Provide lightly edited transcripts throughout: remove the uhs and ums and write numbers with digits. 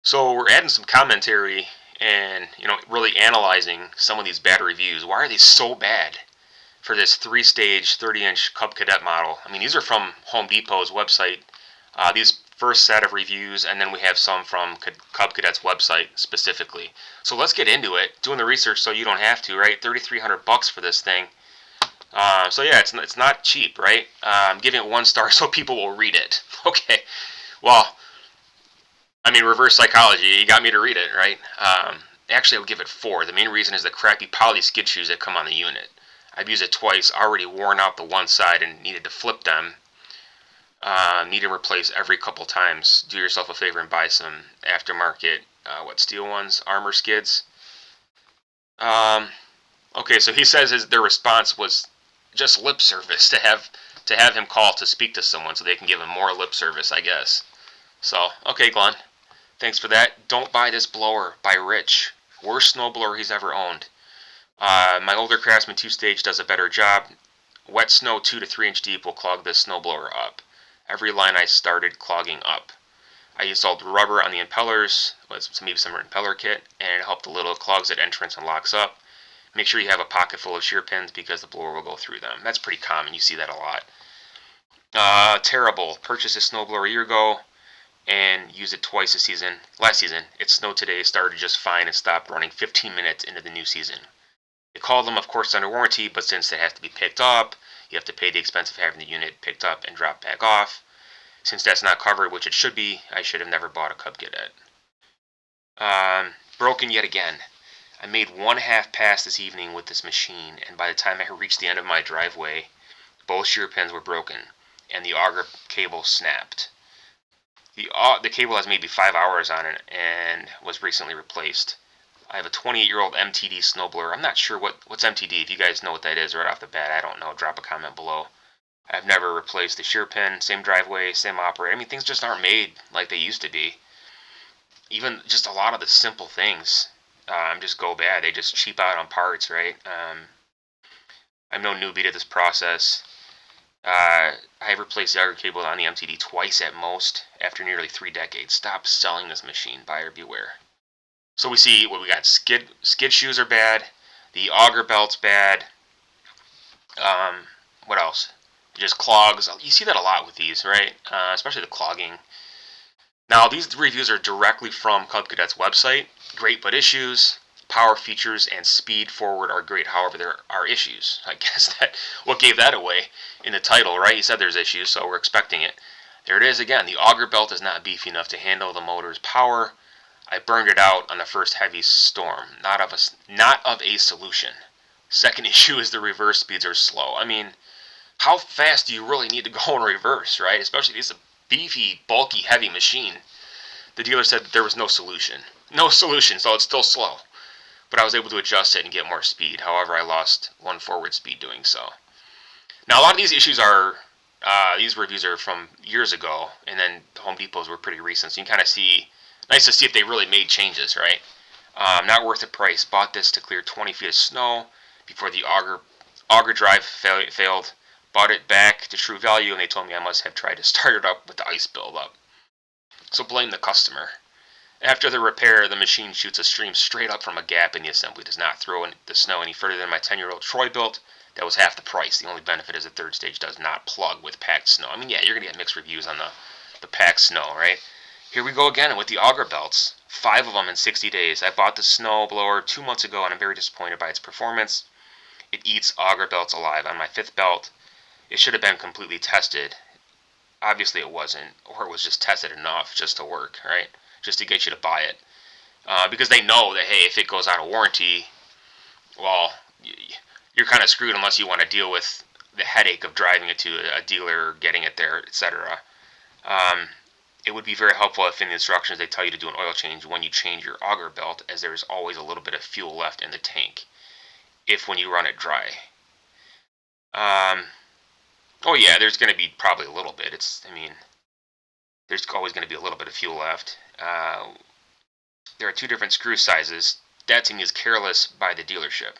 So we're adding some commentary and really analyzing some of these bad reviews. Why are they so bad for this three-stage 30-inch Cub Cadet model? I mean, these are from Home Depot's website. These first set of reviews, and then we have some from Cub Cadet's website specifically. So let's get into it. Doing the research so you don't have to, right? $3,300 for this thing. So yeah, it's not cheap, right? I'm giving it 1 star so people will read it. Okay. Well, I mean, reverse psychology. You got me to read it, right? Actually, I would give it 4. The main reason is the crappy poly skid shoes that come on the unit. I've used it twice, already worn out the one side and needed to flip them. Need to replace every couple times. Do yourself a favor and buy some aftermarket, steel ones? Armor skids. Um, okay, so he says their response was just lip service to have him call to speak to someone so they can give him more lip service, I guess. So, okay, Glenn. Thanks for that. Don't buy this blower by Rich. Worst snowblower he's ever owned. My older Craftsman 2-stage does a better job. Wet snow 2 to 3 inch deep will clog this snowblower up. Every line I started clogging up. I installed rubber on the impellers, maybe some impeller kit, and it helped a little. It clogs at entrance and locks up. Make sure you have a pocket full of shear pins because the blower will go through them. That's pretty common. You see that a lot. Terrible. Purchased a snowblower a year ago and used it twice this season. Last season, it snowed today, started just fine, and stopped running 15 minutes into the new season. They called them, of course, under warranty, but since it has to be picked up, you have to pay the expense of having the unit picked up and dropped back off. Since that's not covered, which it should be, I should have never bought a Cub Cadet. Broken yet again. I made 1/2 pass this evening with this machine, and by the time I reached the end of my driveway, both shear pins were broken, and the auger cable snapped. The cable has maybe 5 hours on it and was recently replaced. I have a 28-year-old MTD snowblower. I'm not sure what's MTD. If you guys know what that is right off the bat, I don't know. Drop a comment below. I've never replaced the shear pin. Same driveway, same operator. I mean, things just aren't made like they used to be. Even just a lot of the simple things just go bad. They just cheap out on parts, right? I'm no newbie to this process. I have replaced the auger cable on the MTD twice at most after nearly 3 decades. Stop selling this machine. Buyer beware. So we see what we got. Skid shoes are bad. The auger belt's bad. What else? It just clogs. You see that a lot with these, right? Especially the clogging. Now, these reviews are directly from Cub Cadet's website. Great but issues. Power features and speed forward are great. However, there are issues. I guess that what gave that away in the title, right? He said there's issues, so we're expecting it. There it is again. The auger belt is not beefy enough to handle the motor's power. I burned it out on the first heavy storm. Not of a solution. Second issue is the reverse speeds are slow. I mean, how fast do you really need to go in reverse, right? Especially if it's a beefy, bulky, heavy machine. The dealer said that there was no solution. No solution, so it's still slow. But I was able to adjust it and get more speed. However, I lost 1 forward speed doing so. Now, a lot of these issues these reviews are from years ago, and then Home Depot's were pretty recent, so you can kind of see, nice to see if they really made changes, right? Not worth the price. Bought this to clear 20 feet of snow before the auger drive failed. Bought it back to True Value, and they told me I must have tried to start it up with the ice buildup. So blame the customer. After the repair, the machine shoots a stream straight up from a gap in the assembly. Does not throw the snow any further than my 10-year-old Troy built. That was half the price. The only benefit is the third stage does not plug with packed snow. I mean, yeah, you're going to get mixed reviews on the packed snow, right? Here we go again with the auger belts. 5 of them in 60 days. I bought the snow blower 2 months ago, and I'm very disappointed by its performance. It eats auger belts alive. On my 5th belt, it should have been completely tested. Obviously it wasn't, or it was just tested enough just to work, right? Just to get you to buy it. Because they know that, hey, if it goes out of warranty, well, you're kind of screwed unless you want to deal with the headache of driving it to a dealer, getting it there, etc. It would be very helpful if in the instructions they tell you to do an oil change when you change your auger belt, as there's always a little bit of fuel left in the tank, if when you run it dry. Oh yeah, there's going to be probably a little bit. There's always going to be a little bit of fuel left. There are 2 different screw sizes. That to me is careless by the dealership.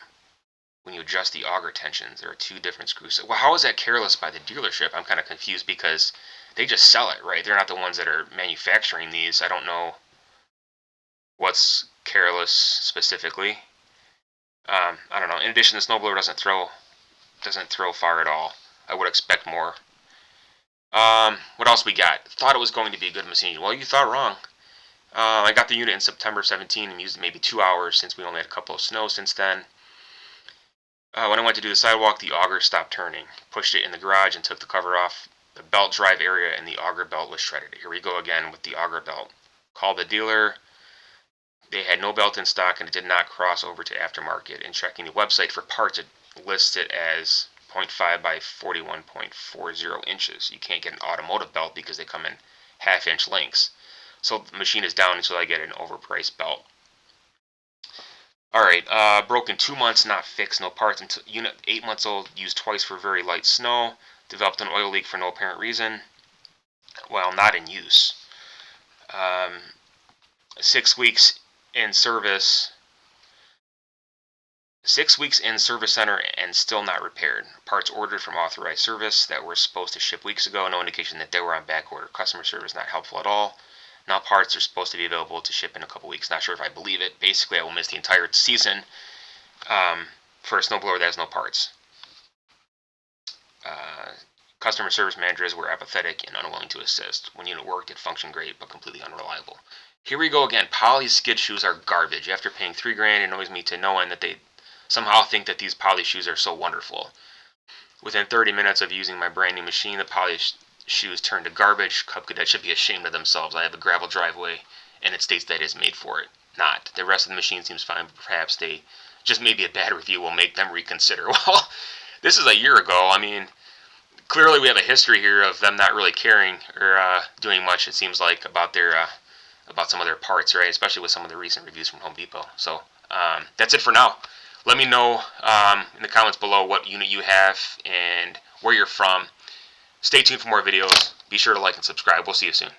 When you adjust the auger tensions, there are 2 different screw sizes. Well, how is that careless by the dealership? I'm kind of confused because they just sell it, right? They're not the ones that are manufacturing these. I don't know. What's careless specifically? I don't know. In addition, the snowblower doesn't throw far at all. I would expect more. What else we got? Thought it was going to be a good machine. Well, you thought wrong. I got the unit in September 17 and used it maybe 2 hours since we only had a couple of snows since then. When I went to do the sidewalk, the auger stopped turning. Pushed it in the garage and took the cover off. The belt drive area and the auger belt was shredded. Here we go again with the auger belt. Called the dealer. They had no belt in stock and it did not cross over to aftermarket. And checking the website for parts, it lists it as 0.5 by 41.40 inches. You can't get an automotive belt because they come in half-inch lengths. So the machine is down until I get an overpriced belt. Alright, broken 2 months, not fixed, no parts. Until unit 8 months old, used twice for very light snow. Developed an oil leak for no apparent reason. Well, not in use. 6 weeks in service. 6 weeks in service center and still not repaired. Parts ordered from authorized service that were supposed to ship weeks ago. No indication that they were on back order. Customer service not helpful at all. Now parts are supposed to be available to ship in a couple weeks. Not sure if I believe it. Basically, I will miss the entire season for a snowblower that has no parts. Customer service managers were apathetic and unwilling to assist. When unit worked, it functioned great, but completely unreliable. Here we go again. Poly skid shoes are garbage. After paying $3,000, it annoys me to no end that they somehow think that these poly shoes are so wonderful. Within 30 minutes of using my brand new machine, the poly shoes turned to garbage. Cub Cadet should be ashamed of themselves. I have a gravel driveway, and it states that it is made for it. Not. The rest of the machine seems fine, but perhaps they just maybe a bad review will make them reconsider. Well, this is a year ago. I mean, clearly we have a history here of them not really caring or doing much, it seems like, about some of their parts, right? Especially with some of the recent reviews from Home Depot. So that's it for now. Let me know in the comments below what unit you have and where you're from. Stay tuned for more videos. Be sure to like and subscribe. We'll see you soon.